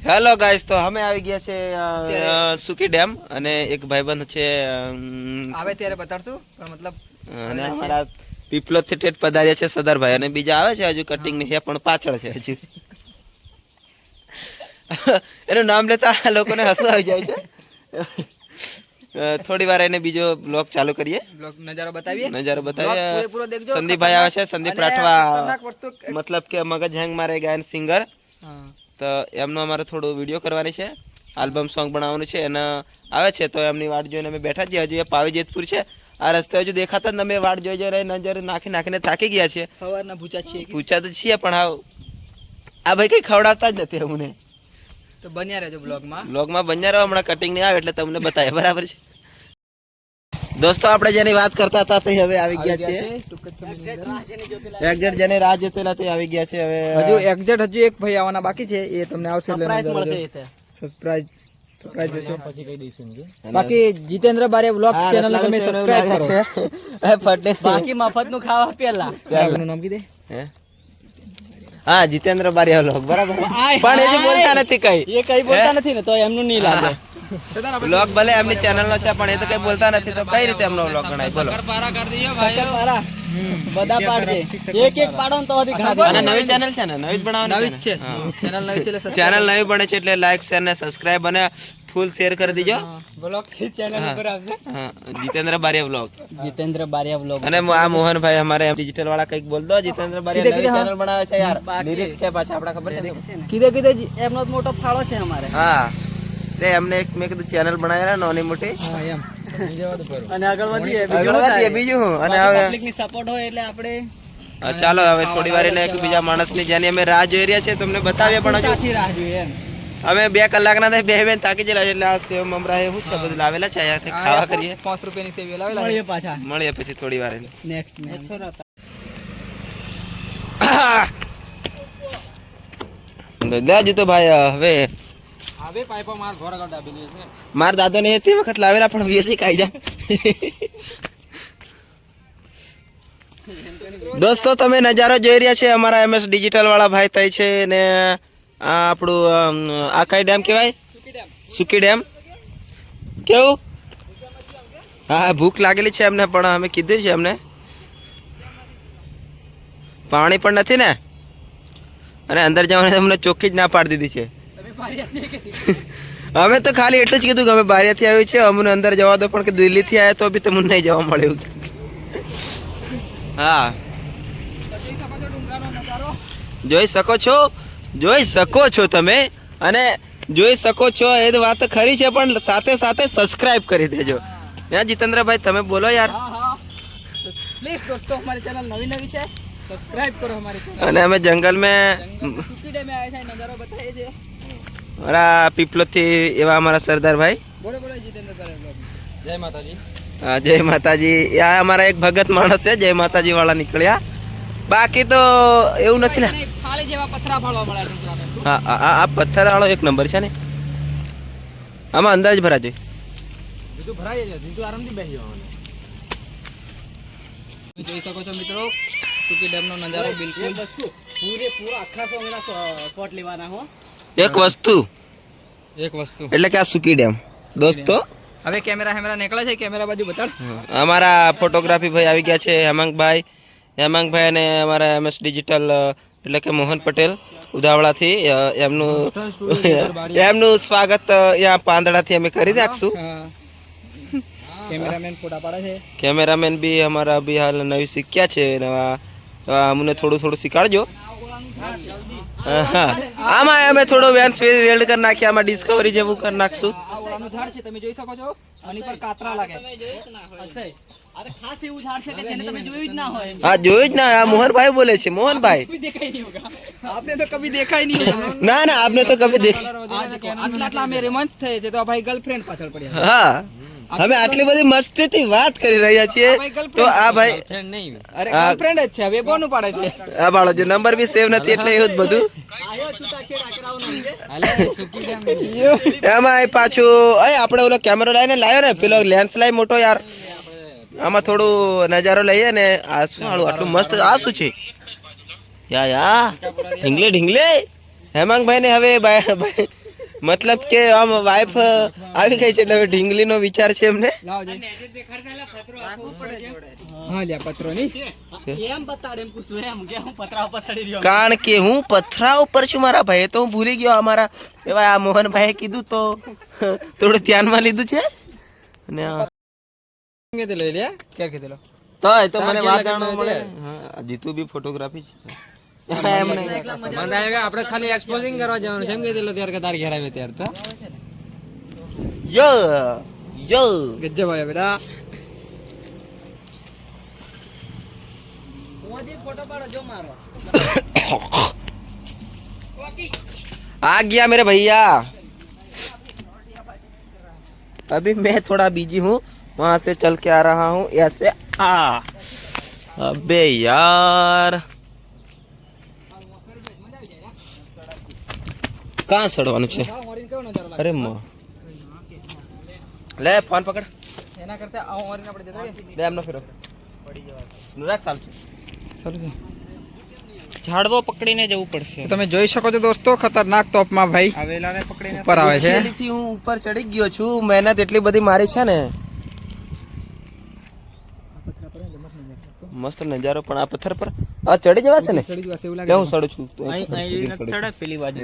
Hello guys, તો અમે આવી ગયા છે સુકી ડેમ અને એક ભાઈબંધ છે આવે ત્યારે બતાડશું પણ મતલબ અને અમારા પીપલોદ થી ટેટ પધાર્યા છે સરદારભાઈ અને બીજા આવે છે હજુ કટિંગ ની છે પણ પાછળ છે હજુ એનું નામ લેતા લોકોને હસવું આવી જાય છે. થોડી વાર એને બીજો બ્લોગ ચાલુ કરીએ, નજારો બતાવીએ. પૂરેપૂરો દેખજો. સંદીપભાઈ આવે છે, સંદીપ રાઠવા, મતલબ કે મગજ હેંગ મારે ગાયન સિંગર. તો એમનો અમારે થોડું વિડીયો કરવાની છે, આલ્બમ સોંગ બનાવવાનું છે અને આવે છે તો એમની વાટ જોઈને અમે બેઠા છીએ. હજુ એ પાવી જેતપુર છે, આ રસ્તે હજુ દેખાતા જ અમે વાટ જોઈ જોઈ નજર નાખીને થાકી ગયા છીએ. સવારના પૂછા તો છીએ પણ આ ભાઈ કઈ ખવડાવતા જ નથી અમને. તો બન્યા રહેજો બ્લોગમાં બન્યા રહો. હમણાં કટિંગ નહીં આવે એટલે તમને બતાવે. બરાબર છે દોસ્તો, આપણે જેની વાત કરતા હતા તે હવે આવી ગયા છે. એક્ઝેક્ટ જેને રાહ જોતેલા તે આવી ગયા છે. હવે હજુ એક ભાઈ આવવાના બાકી છે, એ તમને આવશે સરપ્રાઈઝ દેશો પછી કહી દઈશું. બાકી જીતેન્દ્ર બારે વ્લોગ ચેનલ ને તમે સબસ્ક્રાઇબ કરો. બાકી મફત નું ખાવા પેલા એનું નામ કીધે હા જીતેન્દ્ર બારિયા વ્લોગ. બરાબર, પણ એ બોલતા નથી કઈ. એ કઈ બોલતા નથી ને તો એમનું નહીં લાગે. વ્લોગ ભલે એમની ચેનલ નો છે પણ એ તો કઈ બોલતા નથી, તો કઈ રીતે એમનો વ્લોગ ગણાય? બોલો. બધા પાડજે, એક પાડો ને તો અને નવી ચેનલ છે ને, નવી જ બનાવવાની છે. ચેનલ નવી બને છે એટલે લાઈક શેર ને સબસ્ક્રાઇબ અને ફૂલ શેર કરી દીજો. જીતેન્દ્ર બારિયા વ્લોગ. જીતેન્દ્ર બારિયા વ્લોગ. અને આ મોહનભાઈ અમારે ડિજિટલ વાળા કઈક બોલ દો. જીતેન્દ્ર બારિયા નવી ચેનલ બનાવે છે યાર, લિરિક્સ છે પાછા આપડા ખબર છે. કીધે એમનો જ મોટો ફાળો છે અમારે. હા, તે એમને એક મેં કીધું ચેનલ બનાવેલા નાની મોટી. અને આગળ વધીએ બીજું હું. અને હવે પબ્લિક ની સપોર્ટ હોય એટલે આપણે ચાલો હવે થોડી વાર એક બીજા માણસની જેની અમે રાહ જોઈ રહ્યા છે તમને બતાવીએ. પણ હજુ રાહ જોઈએ એમ અમે 2 કલાકના બે બેન થાકી ગયેલા એટલે આ સેવ મમરા એ શું છે બધું લાવેલા છે અહીંયાથી ખાવા કરીએ. 5 રૂપિયાની સેવ લાવેલા મળીએ પાછા. મળીએ પછી થોડી વાર. નેક્સ્ટ દાદુ તો ભાઈ હવે પાઇપો માર ઘોર આગળ દાબેલી છે. માર દાદો ને તે વખત લાવેલા પણ વેસી ખાઈ જાય. દોસ્તો તમે નજારો જોઈ રહ્યા છે, અમારા એમએસ ડિજિટલ વાળા ભાઈ થાય છે ને આ આપણું આ કઈ ડેમ કહેવાય? સુકી ડેમ. કેવું? હા, ભૂખ લાગેલી છે એમને પણ અમે કીધું છે એમને પાણી પણ નથી ને, અને અંદર જવાની અમને ચોખ્ખી જ ના પાડી દીધી છે. અમે તો ખાલી એટલું જ કીધું કે અમે બારિયાથી આવ્યું છે, અમને અંદર જવા દો, પણ કે દિલ્હીથી આવ્યા તો બી તમને નહીં જવા મળ્યું. હા, જોઈ શકો છો તમે, અને જોઈ શકો છો એ વાત ખરી છે, પણ સાથે સાથે સબસ્ક્રાઇબ કરી દેજો. યા જીતેન્દ્રભાઈ તમે બોલો યાર. પ્લીઝ દોસ્તો, અમારી ચેનલ નવી છે, સબસ્ક્રાઇબ કરો અમારી ચેનલ. અને અમે જંગલ में સુકી ડેમે આવ્યા છે, નજારો બતાવીએ છે. અમારા પીપલોદ થી એવા અમારા સરદારભાઈ. બોલો જીતેન્દ્રભાઈ. જય માતાજી. હા, જય માતાજી. આ અમારા એક ભગત માણસ છે, જય માતાજી વાળા નીકળ્યા. બાકી તો એવું નથી ને. ખાલી જેવા પથરા ફાળવા મળ્યા. હા, આ પથ્થર વાળો એક નંબર છે ને, આમાં અંદાજ ભરા જોઈએ. બીજું ભરાય છે, બીજું આરામથી બેસી જવાનું. જોઈ શકો છો મિત્રો, સુકી ડેમનો નજારો બિલકુલ પૂરેપૂરો આખા શોટ લેવાના હો. એક વસ્તુ એટલે કે આ સુકી ડેમ દોસ્તો. હવે કેમેરા નીકળે છે, કેમેરા બાજુ બતાડ. અમારા ફોટોગ્રાફી ભાઈ આવી ગયા છે, હેમાંગભાઈ અને અમારા એમએસ ડિજિટલ એટલે કે મોહન પટેલ ઉદાવળાથી. એમનું સ્વાગત અહીંયા પાંદડાથી અમે કરી નાખશું. કેમેરામેન ફોટા પાડે છે. કેમેરામેન બી અમારા બી હાલ નવી શીખ્યા છે, અમને થોડું શીખવાડજો. આમાં અમે થોડો વેલ્ડ કરી નાખીએ, આમાં ડિસ્કવરી જેવું કરી નાખશું. ઝાડ છે, તમે જોઈ શકો છો, આની પર કાતરા લાગે. ખાસ એવું ઝાડ છે કે જેને તમે જોયું જ ના હોય. હા, જોયું જ ના. આ મોહનભાઈ બોલે છે, મોહનભાઈ. આપને તો કભી દેખા ही नहीं होगा. ના આપને તો કભી દેખ. આટલા અમે રેમંત થયે છે તો આ ભાઈ ગર્લફ્રેન્ડ પાછળ પડ્યા. હા, અમે આટલી બધી મસ્તીથી વાત કરી રહ્યા છીએ તો આ ભાઈ અરે ગર્લફ્રેન્ડ જ છે, હવે બોનું પાડે છે. આ બાળો જો નંબર બી સેવ નથી એટલે એવું જ બધું. એમાં પાછું આપણે ઓલો કેમેરો લઈને લાવ્યો ને, પેલો લેન્સ લાવી મોટો યાર. આમાં થોડું નજારો લઈએ ને. આ શું આટલું મસ્ત, આ શું છે યા ઢીંગલે હેમાંગભાઈ ને હવે મતલબ કે આમ વાઈફ આવી ગઈ છે એટલે હવે ઢીંગલી નો વિચાર છે એમને. લાવ જઈ હા લ્યા પત્રો ની એમ બતાડ એમ પૂછું એમ કે હું પતરા ઉપર ચડી રહ્યો કારણ કે હું પથરા ઉપર છું મારા ભાઈ, તો હું ભૂલી ગયો. અમારા એવા આ મોહનભાઈએ કીધું તો થોડું ધ્યાનમાં લીધું છે અને કીધેલો લ્યા ક્યાં કીધેલો તો એ તો મને વાત જાણવા મળે. હા જીતુ બી ફોટોગ્રાફી છે એમ નહીં. મને કે આપણે ખાલી એક્સપોઝિંગ કરવા જવાનું છે એમ કીધેલો ત્યારે કે તાર ઘેર આવે ત્યારે તો યો યો ગજબ આયા બેટા. ફોટો પાડો જો મારો आ गया मेरे भैया. अभी मैं थोड़ा बिजी हूँ, वहां से चल के आ रहा हूँ ऐसे. अबे यार कहाँ सड़वानु छे? अरे माँ ले फोन पकड़. એના કરતા આ ઓરીને આપણે જતા ले हमने फिर नुराक साल छे. ચાલુ છે. ઝાડવો પકડીને જવું પડશે તો તમે જોઈ શકો છો દોસ્તો ખતરનાક તોપમાં ભાઈ આવેલાને પકડીને ઉપર આવે છે. થી હું ઉપર ચડી ગયો છું. મહેનત એટલી બધી મારી છે ને. મસ્ત નજારો પણ આ પથ્થર પર આ ચડી જવાશે ને. ચડી જવાશે એવું લે લાગે. હું સડું છું. પેલી બાજુ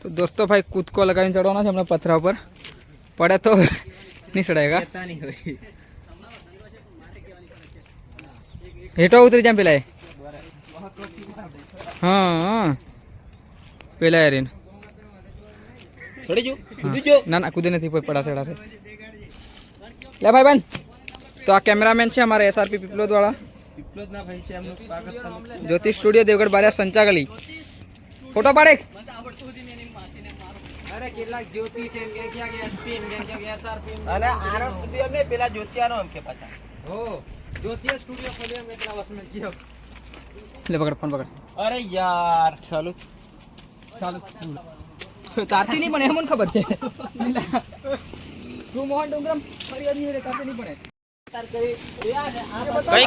તો દોસ્તો ભાઈ કૂદકો લગાવીને ચડવાનો છે હમણાં પથરા ઉપર. પડે તો નહીં ચડાયેગા. હેઠો ઉતરી જામ પેલા એ. હા પેલા એરીન ચડી જો કૂદી જો. ના ના કૂદે નથી પડા ચડાશે. લે ભાઈ બંધ. તો આ કેમેરામેન છે અમારા એસઆરપી પીપલોદ વાળા પીપલોદ ના ભાઈ છે. એમનું સ્વાગત તમે. જ્યોતિ સ્ટુડિયો દેવગઢ બારિયા સંચાગલી. ફોટો પાડે. અરે કેટલાક જ્યોતિ છે કે ક્યાં ગયા સ્પિન કે એસઆરપી અને આનો સ્ટુડિયો મે પેલા જ્યોતિયાનો એમ કે પાછા. હો જ્યોતિયા સ્ટુડિયો ખોલ્યો એમ કેટલા વર્ષમાં કીયો. લે પકડ ફોન પકડ. અરે યાર ચાલુ તારતી નહીં પણ એમને ખબર છે. તું મોહન ડુંગરમ ફરી આદમી રે તારતી નહીં પડે.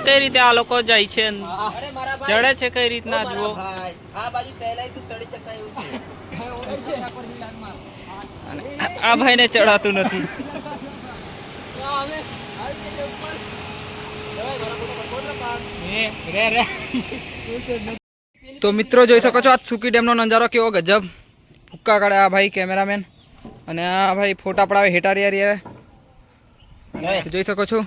કઈ રીતે આ લોકો જાય છે અરે મારા ભાઈ ચડે છે કઈ રીતના જુઓ ભાઈ આ બાજુ સહેલાઈથી ચડી શકાય એવું છે. આ ભાઈને ચડાતું નથી તો મિત્રો જોઈ શકો છો આ સુકી ડેમનો નજારો કેવો ગજબ. ફુક્કા કાઢે આ ભાઈ કેમેરામેન અને આ ભાઈ ફોટા પડાવે હેટારી યાર જોઈ શકો છો.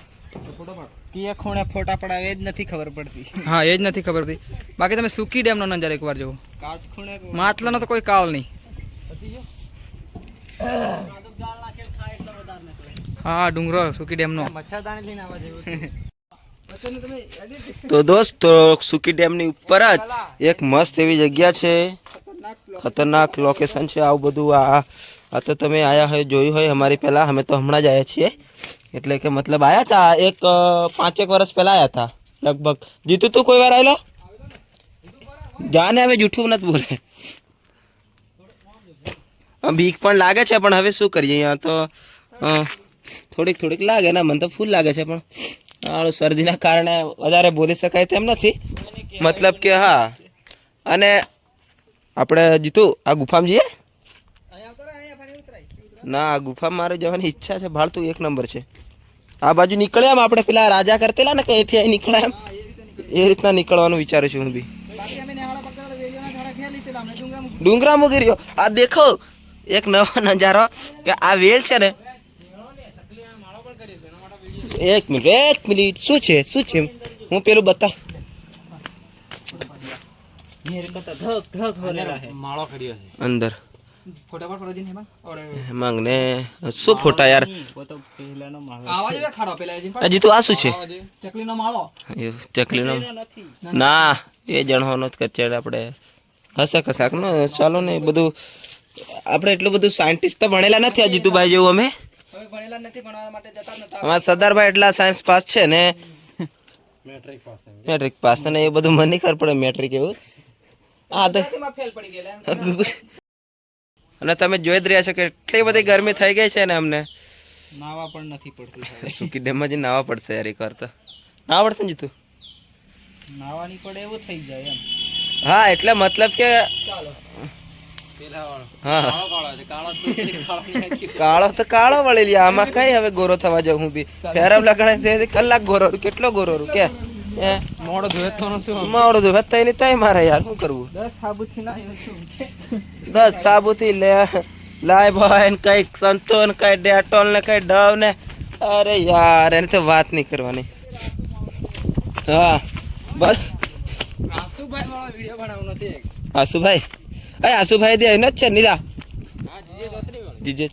કે ખૂણે ફોટા પડાવે જ નથી ખબર પડતી હા એ જ નથી ખબર પડતી. બાકી તમે સુકી ડેમનો નજારો એકવાર જુઓ. કાચ ખૂણે માટલાનો તો કોઈ કાળ નહીં. હા ડુંગરો સુકી ડેમનો. તો દોસ્તો સુકી ડેમની ઉપર જ એક મસ્ત એવી જગ્યા છે. ખતરનાક લોકેશન છે. આવું બધું આ તો તમે આયા હોય જોયું હોય અમારી પહેલા. અમે તો હમણાં જ આવ્યા છીએ. એટલે કે મતલબ આયા હતા 5-1 વર્ષ પહેલા આયા હતા લગભગ. જીતુ તું કોઈ વાર આવેલો? જાને હવે જૂઠું નથી બોલે. બીક પણ લાગે છે પણ હવે શું કરીએ. અહીંયા તો થોડીક લાગે ને. મને તો ફૂલ લાગે છે પણ શરદીના કારણે વધારે બોલી શકાય તેમ નથી. મતલબ કે હા. અને આપણે જીતુ આ ગુફામાં જઈએ. ના આ ગુફામાં મારે જવાની ઈચ્છા છે. ભાડતું 1 નંબર છે. આ બાજુ નીકળ્યા એમ આપણે પેલા રાજા કરતેલા ને કઈથી અહીં નીકળ્યા એમ એ રીતના નીકળવાનું વિચારું છું હું બી. ડુંગરા મૂકી રહ્યો. આ દેખો એક નવો નજારો કે આ વેલ છે ને. એક મિનિટ શું છે હું પેલું બતાવ. અંદર ફોટા પર પડી ને માંગને શું ફોટા યાર. આવાજ આવે ખાડો પેલા હજી તો આ શું છે? ચકલીનો માળો. ચકલીનો ના એ જણવાનો જ કચેડ આપણે હશે કશાક નો. ચાલો ને બધું આપણે એટલું બધું સાયન્ટિસ્ટ તો ભણેલા નથી આ જીતુભાઈ જેવું. અમે ભણેલા નથી ભણવા માટે જતા જ નતા. અમારા સરદારભાઈ એટલા સાયન્સ પાસ છે ને મેટ્રિક પાસ ને એ બધું મને નહીં ખબર પડે મેટ્રિક એવું. હા તો ફેલ પડી ગયેલા. અને તમે જોઈ જ રહ્યા છો કે એટલી બધી ગરમી થઈ ગઈ છે ને અમને. નાવા પણ નથી પડતી સુકી ડેમમાં જઈને નાવા પડશે યાર. એક વાર તો નાવા પડશે ને જીતું. નાવાની પડે એવું થઈ જાય એમ. હા એટલે મતલબ કે હા કાળો તો કાળો વળી લ્યા આમાં કઈ હવે ગોરો થવા જાવ હું બી ફેરમ લગાડે કલાક ગોરો કેટલો ગોરો કે મોડો ધોયો તો નતું મોડું તો વધતા નહીં તય મારે યાર શું કરવું 10 સાબુથી ના 10 સાબુથી લે લાય ભાઈ ને કઈ સંતોન કઈ ડેટોલ ને કઈ ડવ ને અરે યાર એને તો વાત નહીં કરવાની હા બસ આસુભાઈ વાળો વિડિયો બનાવવાનો છે આસુભાઈ આસુભાઈ દે એનો જ છે નીરા હા જીજે જોતરી વાળો જીજે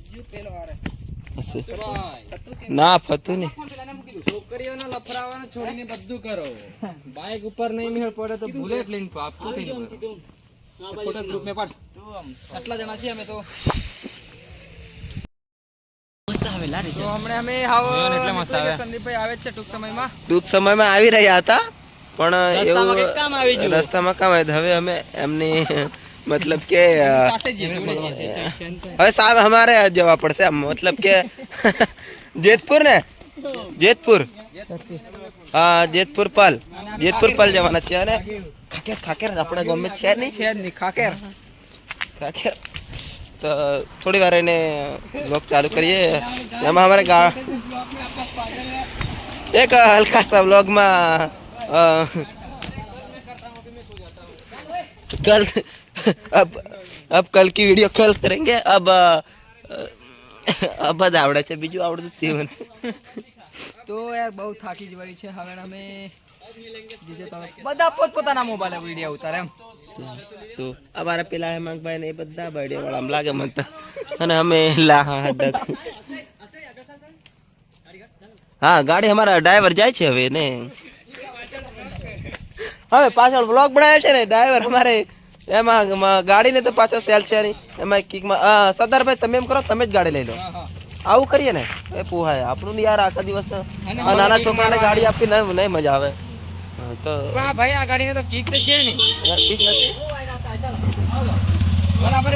હજુ પેલો વારે ના ફતું નહીં છોકરીઓને લફરાવાનું છોડીને બધું કરો બાઇક ઉપર નહીં મેળ પડે તો બુલેટ લઈને આપતું થઈ ફોટો ગ્રુપ મે પાડ આટલા જણા છીએ અમે તો મસ્ત આવે લારી તો હમણે અમે આવો એટલે મસ્ત આવે સંદીપભાઈ આવે છે ટૂંક સમયમાં આવી રહ્યા હતા પણ એવું રસ્તામાં કામ આવ્યું હવે અમે એમની मतलब કે હવે સાહેબ हमारे જવા પડશે मतलब કે જેતપુર ને જેતપુર હા જેતપુર પલ જવાના છે અને ખાકેર આપણે ગામ में છે नहीं ખાકેર तो थोड़ी बार इन्हें ब्लॉग चालू करिए एम हमारे एक हल्का सा ब्लॉग में कल अब कल की वीडियो कल करेंगे अब आवड़े છે બીજું આવડતું જ મને તો યાર બહુ થાકી જવાય છે હવે અમે બધા પોતપોતાના મોબાઈલ વિડિયો ઉતારે એમ તો અમારા પેલા હેમાંગભાઈ ને એ બધા બર્થડે વાળા આમ લાગે મને તો અને અમે હા ગાડી અમારા ડ્રાઈવર જાય છે હવે ને હવે પાછળ વ્લોગ બનાવ્યો છે ને ડ્રાઈવર અમારે એમાં ગાડીને તો પાછળ સેલ છે નહીં એમાં કિકમાં સરદારભાઈ તમે એમ કરો તમે જ ગાડી લઈ લો આવું કરીએ ને એ પોહાય આપણું યાર આખા દિવસ નાના છોકરાને ગાડી આપી નહીં મજા આવે તો ભાઈ આ ગાડીને તો કિક તો છે નહીં યાર કિક નથી બરાબર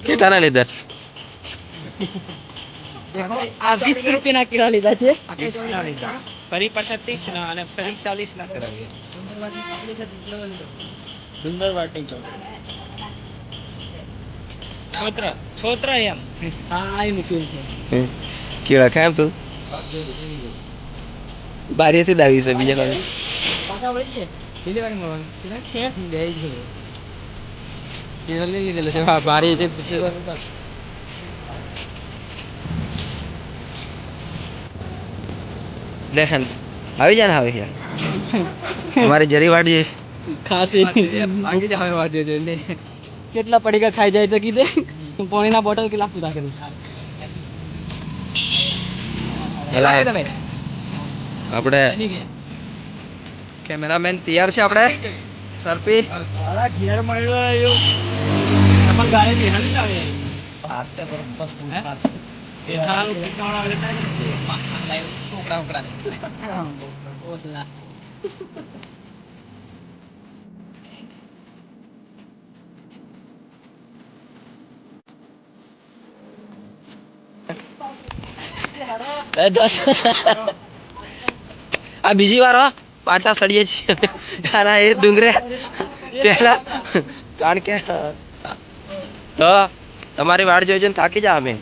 કેટલાના લીધા આ 20 રૂપિયાના કિલો લીધા છે ફરી 35 ના અને ફરી 40 ના કરાવીએ ડુંગર વાટી છોતરા એમ હા આ મૂક્યું છે કેળા ખાય તું બારીથી દાવી છે બીજા કોઈ પાકા વળી છે પેલી વાર મળવાનું પેલા ખેત દે છે એ લઈ લીધેલો છે હા બારી છે લે આવી જા ને હવે યાર અમારી જરી વાડી ખાસી આગળ જાવે વાડ્યો છે ને કેટલા પડીકા ખાઈ જાય તો કીધે પાણીના બોટલ કેટલા પૂરા કરે તમે આપણે કેમેરામેન તૈયાર છે આપણે સરપી ઘેર મળ્યો આ બીજી વાર હો પાછા સડીએ છીએ યાર એ ડુંગરે પહેલા કારણ કે તો તમારી વાડ જોઈ જોઈને થાકી જાવ અમે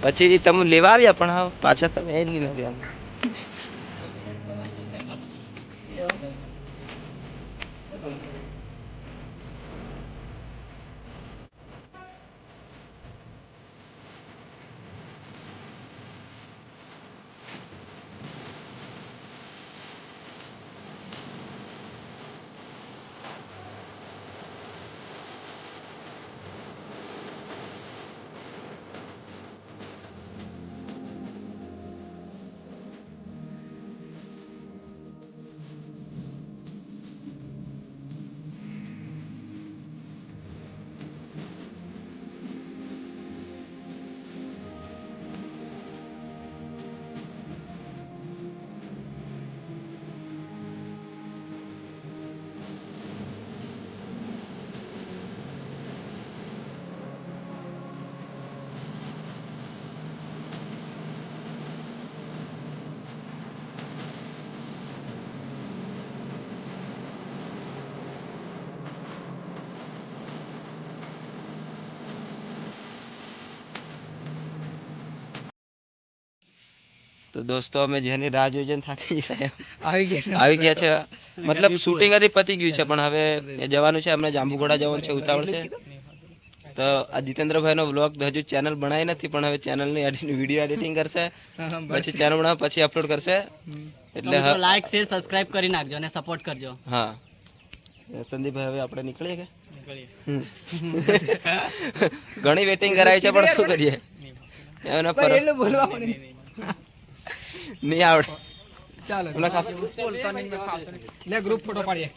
પછી તમે લેવા આવ્યા પણ હા પાછા તમે એ નહીં લાવ્યા તો દોસ્તો અમે જેની રાહ જોઈ જોઈને થાકી આવી ગયા છે મતલબ શૂટિંગ હજી પતી ગયું છે પણ હવે એ જવાનું છે અમને જાંબુઘોડા જવાનું છે ઉતાવળ છે તો આ જીતેન્દ્રભાઈનો વ્લોગ હજુ ચેનલ બનાવી નથી પણ હવે ચેનલની વિડીયો એડિટિંગ કરશે પછી ચેનલ બનાવ પછી અપલોડ કરશે એટલે લાઈક શેર સબસ્ક્રાઇબ કરી નાખજો અને સપોર્ટ કરજો હા સંદીપભાઈ હવે આપણે નીકળીએ કે ઘણી વેટિંગ કરાવી છે પણ શું કરીએ એના પર નહીં આવડે ચાલો લે ગ્રુપ ફોટો પાડીએ